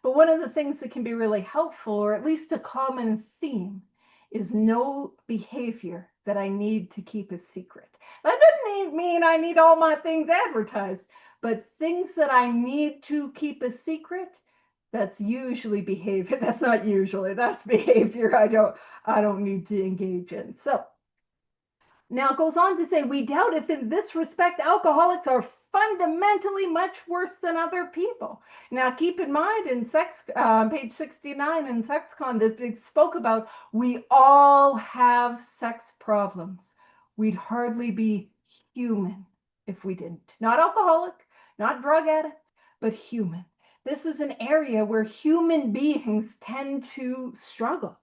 But one of the things that can be really helpful, or at least a common theme, is no behavior that I need to keep a secret. That doesn't mean I need all my things advertised, but things that I need to keep a secret, that's usually behavior. That's not usually, that's behavior I don't need to engage in. So now it goes on to say, we doubt if in this respect alcoholics are fundamentally much worse than other people. Now keep in mind in page 69 in Sex Con that it spoke about we all have sex problems. We'd hardly be human if we didn't. Not alcoholic, not drug addict, but human. This is an area where human beings tend to struggle.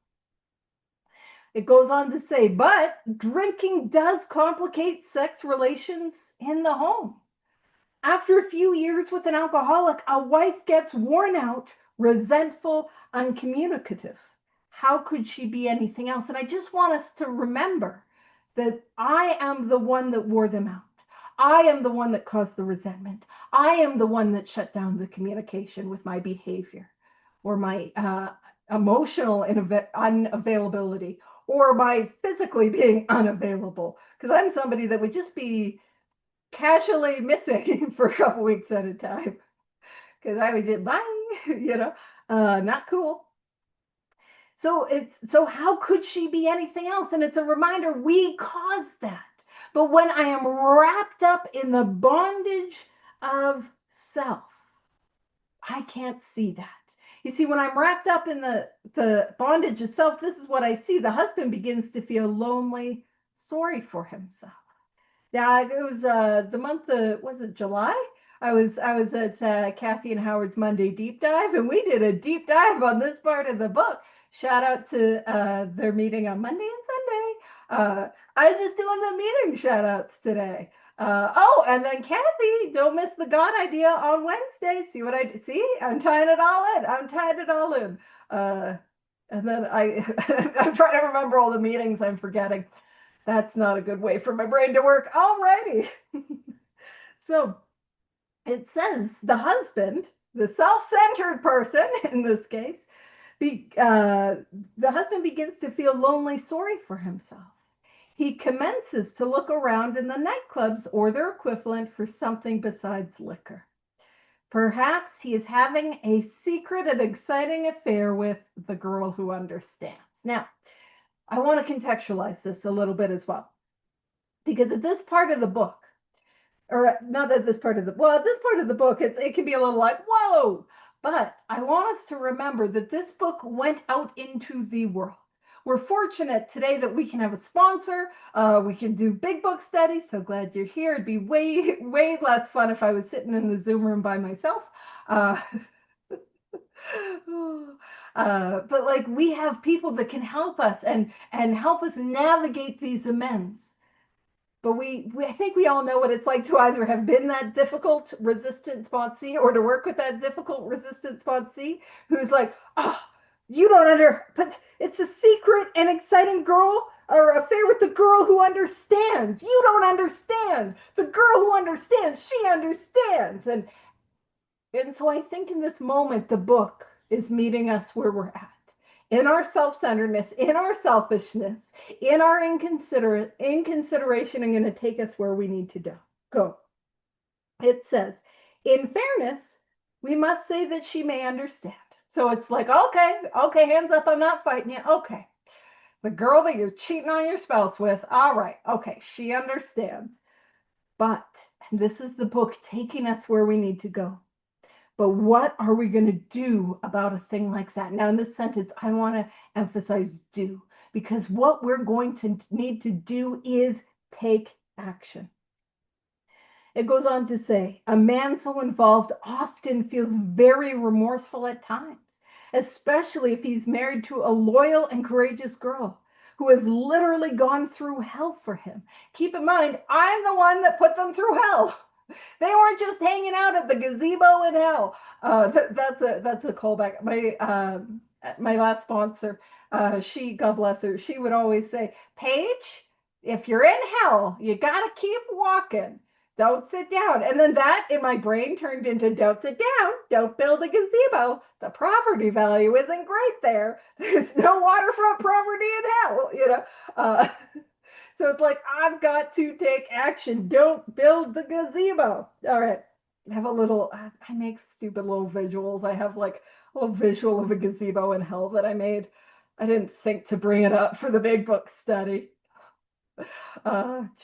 It goes on to say, but drinking does complicate sex relations in the home. After a few years with an alcoholic, a wife gets worn out, resentful, uncommunicative. How could she be anything else? And I just want us to remember that I am the one that wore them out. I am the one that caused the resentment. I am the one that shut down the communication with my behavior or my emotional unavailability or by physically being unavailable, because I'm somebody that would just be casually missing for a couple weeks at a time because I would get bye, not cool. So how could she be anything else? And it's a reminder we caused that. But when I am wrapped up in the bondage of self, I can't see that. You see, when I'm wrapped up in the bondage of self, this is what I see. The husband begins to feel lonely, sorry for himself. Yeah, it was the month of, was it July? I was at Kathy and Howard's Monday deep dive, and we did a deep dive on this part of the book. Shout out to their meeting on Monday and Sunday. I was just doing the meeting shout outs today. And then Kathy, don't miss the God idea on Wednesday. See what I see? I'm tying it all in. I'm tying it all in. And then I'm trying to remember all the meetings I'm forgetting. That's not a good way for my brain to work. Alrighty. So it says the husband, the self-centered person in this case, the husband begins to feel lonely, sorry for himself. He commences to look around in the nightclubs or their equivalent for something besides liquor. Perhaps he is having a secret and exciting affair with the girl who understands. Now, I want to contextualize this a little bit as well. Because at this part of the book, or not at this part of the, well, at this part of the book, it can be a little like, whoa, but I want us to remember that this book went out into the world. We're fortunate today that we can have a sponsor. We can do big book studies. So glad you're here. It'd be way, way less fun if I was sitting in the Zoom room by myself. But like we have people that can help us and help us navigate these amends. But I think we all know what it's like to either have been that difficult, resistant sponsee or to work with that difficult, resistant sponsee who's like, oh, you don't but it's a secret and exciting girl or affair with the girl who understands. You don't understand. The girl who understands, she understands. And so I think in this moment, the book is meeting us where we're at. In our self-centeredness, in our selfishness, in our inconsideration, and going to take us where we need to go. It says, in fairness, we must say that she may understand. So it's like, okay, hands up, I'm not fighting you. Okay. The girl that you're cheating on your spouse with, all right, okay, she understands. But, and this is the book taking us where we need to go. But what are we going to do about a thing like that? Now, in this sentence, I want to emphasize do, because what we're going to need to do is take action. It goes on to say, a man so involved often feels very remorseful at times, especially if he's married to a loyal and courageous girl who has literally gone through hell for him. Keep in mind, I'm the one that put them through hell. They weren't just hanging out at the gazebo in hell. That's a callback. My last sponsor, she, God bless her, she would always say, Paige, if you're in hell, you gotta keep walking. Don't sit down. And then that in my brain turned into don't sit down, don't build a gazebo. The property value isn't great there. There's no waterfront property in hell, you know. So it's like, I've got to take action. Don't build the gazebo. All right. I have I make stupid little visuals. I have like a little visual of a gazebo in hell that I made. I didn't think to bring it up for the big book study.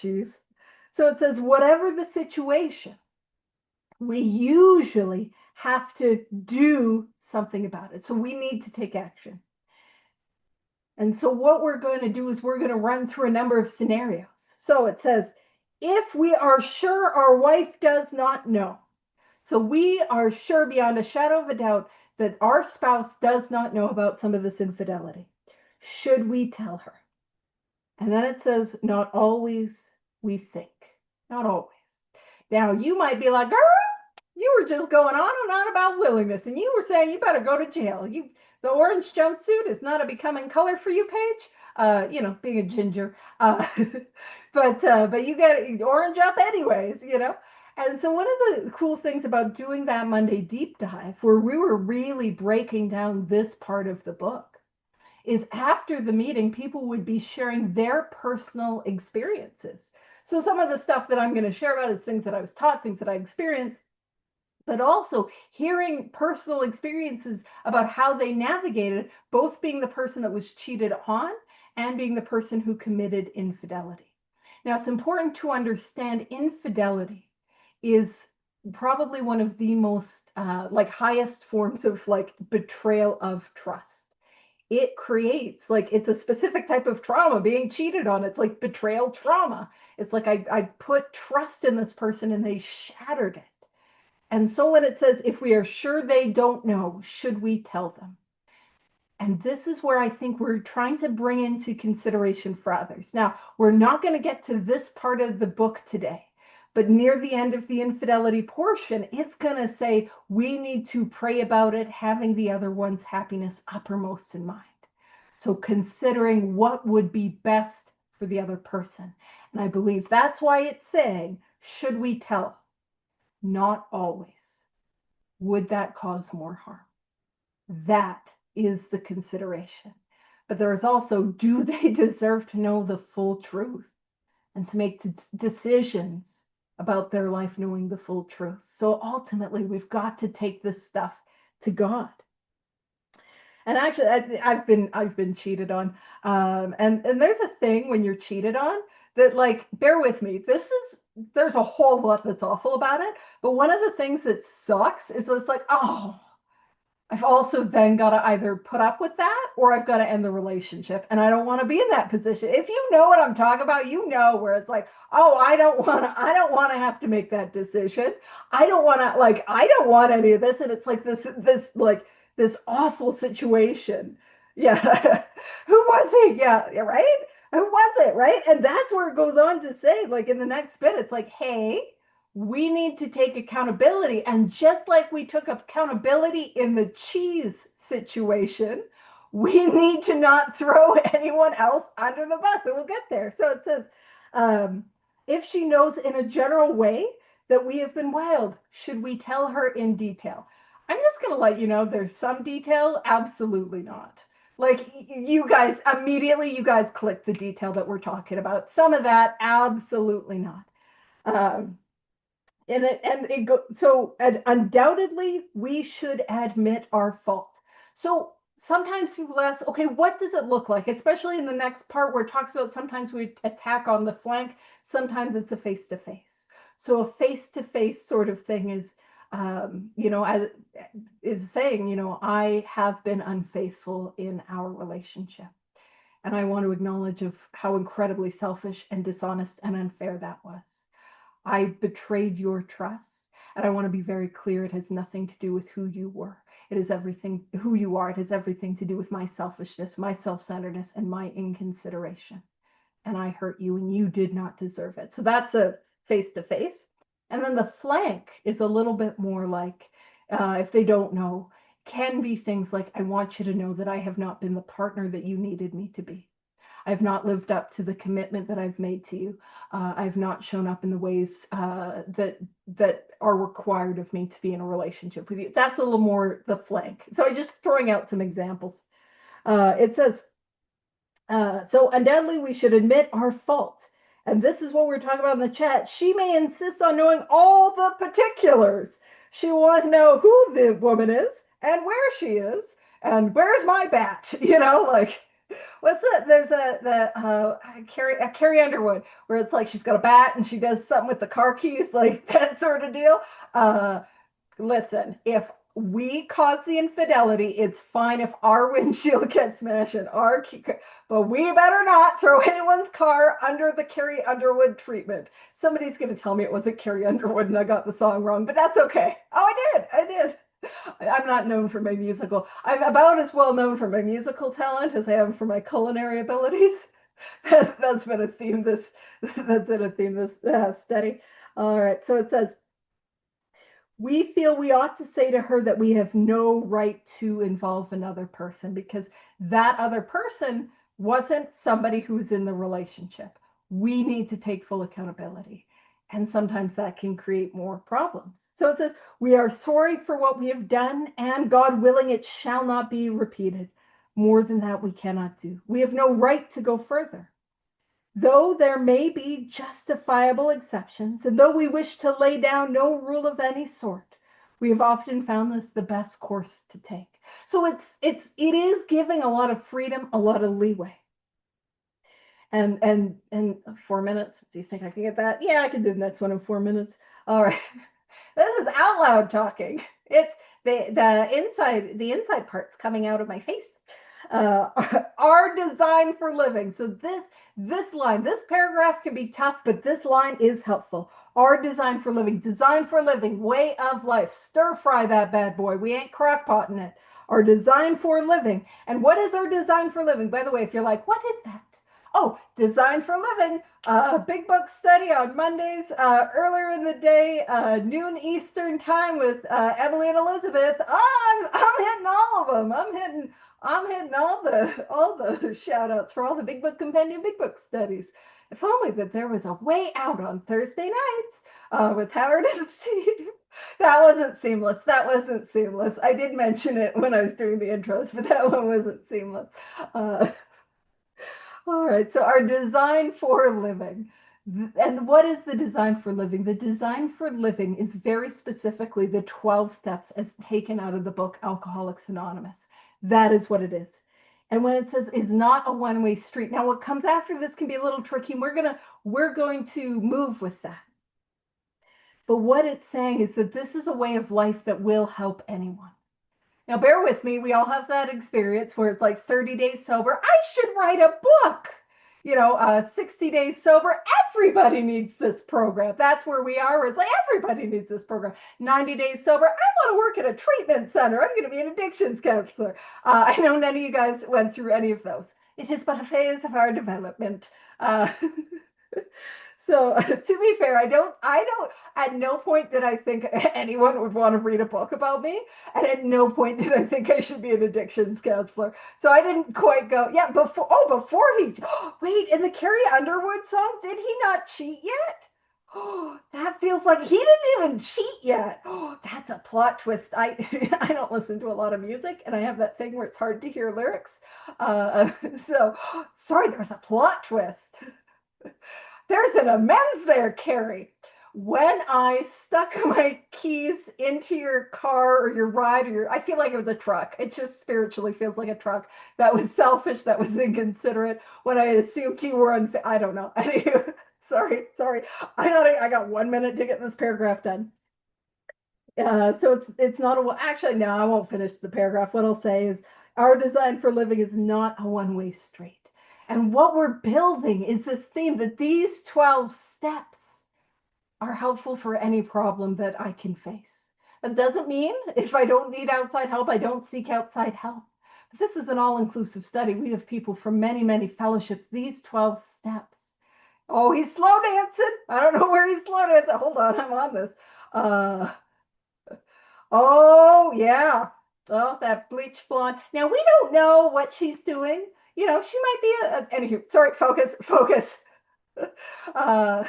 Geez. So it says, whatever the situation, we usually have to do something about it. So we need to take action. And so what we're going to do is we're going to run through a number of scenarios. So it says, if we are sure our wife does not know, so we are sure beyond a shadow of a doubt that our spouse does not know about some of this infidelity, should we tell her? And then it says, not always we think. Not always. Now, you might be like, girl, you were just going on and on about willingness, and you were saying you better go to jail. The orange jumpsuit is not a becoming color for you, Paige. Being a ginger. But you get orange up anyways, you know. And so one of the cool things about doing that Monday deep dive, where we were really breaking down this part of the book, is after the meeting, people would be sharing their personal experiences. So some of the stuff that I'm going to share about is things that I was taught, things that I experienced, but also hearing personal experiences about how they navigated, both being the person that was cheated on and being the person who committed infidelity. Now, it's important to understand infidelity is probably one of the most highest forms of betrayal of trust. It creates it's a specific type of trauma. Being cheated on, it's like betrayal trauma. It's like I put trust in this person and they shattered it. And so when it says, if we are sure they don't know, should we tell them? And this is where I think we're trying to bring into consideration for others. Now, we're not going to get to this part of the book today, but near the end of the infidelity portion, it's going to say we need to pray about it, having the other one's happiness uppermost in mind. So considering what would be best for the other person. And I believe that's why it's saying, should we tell? Not always. Would that cause more harm? That is the consideration. But there is also, do they deserve to know the full truth and to make decisions about their life knowing the full truth? So ultimately, we've got to take this stuff to God. And actually, I've been cheated on, and there's a thing when you're cheated on that, bear with me. There's a whole lot that's awful about it, but one of the things that sucks is it's like, oh, I've also then got to either put up with that or I've got to end the relationship, and I don't want to be in that position. If you know what I'm talking about, you know where it's like, oh, I don't want to have to make that decision. I don't want any of this, and it's like this awful situation. Yeah. Who was he? Yeah, right? Who was it? Right? And that's where it goes on to say, in the next bit, it's like, hey, we need to take accountability. And just like we took accountability in the cheese situation, we need to not throw anyone else under the bus, and we'll get there. So it says, if she knows in a general way that we have been wild, should we tell her in detail? I'm just going to let you know there's some detail. Absolutely not. Like, you guys, immediately, you guys click the detail that we're talking about. Some of that, absolutely not. Undoubtedly, we should admit our fault. So sometimes people ask, okay, what does it look like? Especially in the next part where it talks about sometimes we attack on the flank, sometimes it's a face-to-face. So a face-to-face sort of thing is, is saying, I have been unfaithful in our relationship. And I want to acknowledge of how incredibly selfish and dishonest and unfair that was. I betrayed your trust. And I want to be very clear, it has nothing to do with who you were. It is everything, who you are. It has everything to do with my selfishness, my self-centeredness, and my inconsideration. And I hurt you, and you did not deserve it. So that's a face-to-face. And then the flank is a little bit more like, if they don't know, can be things like, I want you to know that I have not been the partner that you needed me to be. I've not lived up to the commitment that I've made to you. I've not shown up in the ways that are required of me to be in a relationship with you. That's a little more the flank. So I'm just throwing out some examples. It says, so undoubtedly we should admit our fault. And this is what we're talking about in the chat. She may insist on knowing all the particulars. She wants to know who the woman is and where she is and where's my bat, like, what's that? There's Carrie Underwood, where it's like she's got a bat and she does something with the car keys, like that sort of deal. Listen, if we cause the infidelity, it's fine if our windshield gets smashed and our key, but we better not throw anyone's car under the Carrie Underwood treatment. Somebody's going to tell me it wasn't Carrie Underwood and I got the song wrong, but that's okay. Oh, I did. I'm not known for my musical. I'm about as well known for my musical talent as I am for my culinary abilities. That's been a theme this study. All right, so it says, we feel we ought to say to her that we have no right to involve another person because that other person wasn't somebody who was in the relationship. We need to take full accountability. And sometimes that can create more problems. So it says, we are sorry for what we have done, and God willing, it shall not be repeated. More than that, we cannot do. We have no right to go further. Though there may be justifiable exceptions, and though we wish to lay down no rule of any sort, we have often found this the best course to take. So it is giving a lot of freedom, a lot of leeway. And 4 minutes. Do you think I can get that? Yeah, I can do the next one in 4 minutes. All right. This is out loud talking. It's the inside parts coming out of my face. Are designed for living. So this line, this paragraph can be tough, but this line is helpful. Are designed for living, way of life. Stir fry that bad boy. We ain't crockpotting it. Are designed for living. And what is our design for living? By the way, if you're like, what is that? Oh, Design for Living, big book study on Mondays, earlier in the day, noon Eastern time with Emily and Elizabeth. Oh, I'm hitting all of them. I'm hitting all the shout outs for all the big book compendium, big book studies. If only that there was a way out on Thursday nights with Howard and Steve. That wasn't seamless. I did mention it when I was doing the intros, but that one wasn't seamless. All right, so our design for living. And what is the design for living? The design for living is very specifically the 12 steps as taken out of the book Alcoholics Anonymous. That is what it is. And when it says is not a one-way street, now what comes after this can be a little tricky. We're going to move with that. But what it's saying is that this is a way of life that will help anyone. Now, bear with me. We all have that experience where it's like 30 days sober. I should write a book. 60 days sober. Everybody needs this program. That's where we are. Where it's like everybody needs this program. 90 days sober. I want to work at a treatment center. I'm going to be an addictions counselor. I know none of you guys went through any of those. It is but a phase of our development. So to be fair, I don't, at no point did I think anyone would want to read a book about me. And at no point did I think I should be an addictions counselor. So I didn't quite go, yeah, before he, wait, in the Carrie Underwood song, did he not cheat yet? Oh, that feels like he didn't even cheat yet. Oh, that's a plot twist. I don't listen to a lot of music, and I have that thing where it's hard to hear lyrics. Uh, so sorry, there's a plot twist. There's an amends there, Carrie. When I stuck my keys into your car or your ride, I feel like it was a truck. It just spiritually feels like a truck. That was selfish. That was inconsiderate. When I assumed you were I don't know. Sorry. I got 1 minute to get this paragraph done. So it's not a, actually, no, I won't finish the paragraph. What I'll say is our design for living is not a one-way street. And what we're building is this theme that these 12 steps are helpful for any problem that I can face. That doesn't mean if I don't need outside help, I don't seek outside help. But this is an all-inclusive study. We have people from many, many fellowships. These 12 steps. Oh, he's slow dancing. I don't know where he's slow dancing. Hold on, I'm on this. Oh, yeah. Oh, that bleach blonde. Now, we don't know what she's doing. You know, she might be anywho, sorry, focus. uh,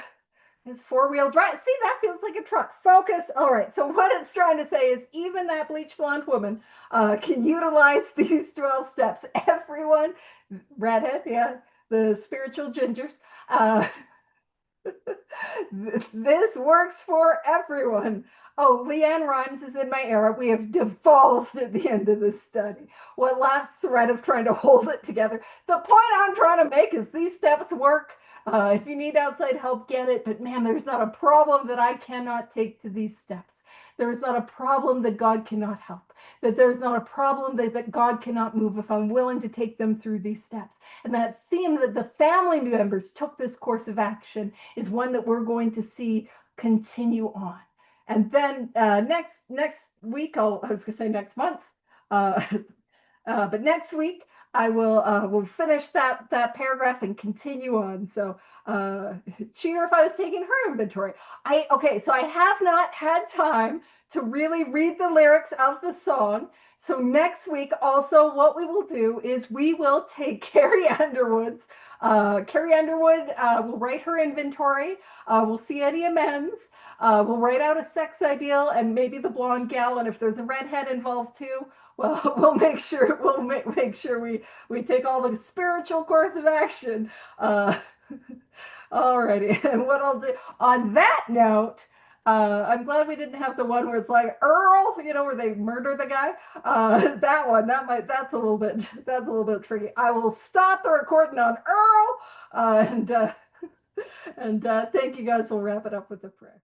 this four-wheel drive. See, that feels like a truck. Focus. All right. So what it's trying to say is even that bleach blonde woman can utilize these 12 steps. Everyone, redhead, yeah, the spiritual gingers. This works for everyone. Oh, Leanne Rhymes is in my era. We have devolved at the end of this study. What last thread of trying to hold it together? The point I'm trying to make is these steps work. If you need outside help, get it. But man, there's not a problem that I cannot take to these steps. There is not a problem that God cannot help. That there's not a problem that God cannot move if I'm willing to take them through these steps. And that theme that the family members took this course of action is one that we're going to see continue on. And then next week, I was going to say next month, but next week I will finish that paragraph and continue on. So cheer if I was taking her inventory. Okay, so I have not had time to really read the lyrics of the song. So next week, also, what we will do is we will take Carrie Underwood's. Carrie Underwood will write her inventory. We'll see any amends. We'll write out a sex ideal and maybe the blonde gal. And if there's a redhead involved too, well, we'll make sure we take all the spiritual course of action. Alrighty, and what I'll do on that note. I'm glad we didn't have the one where it's like Earl, you know, where they murder the guy. That one, that's a little bit tricky. I will stop the recording on Earl, and thank you guys. We'll wrap it up with a prayer.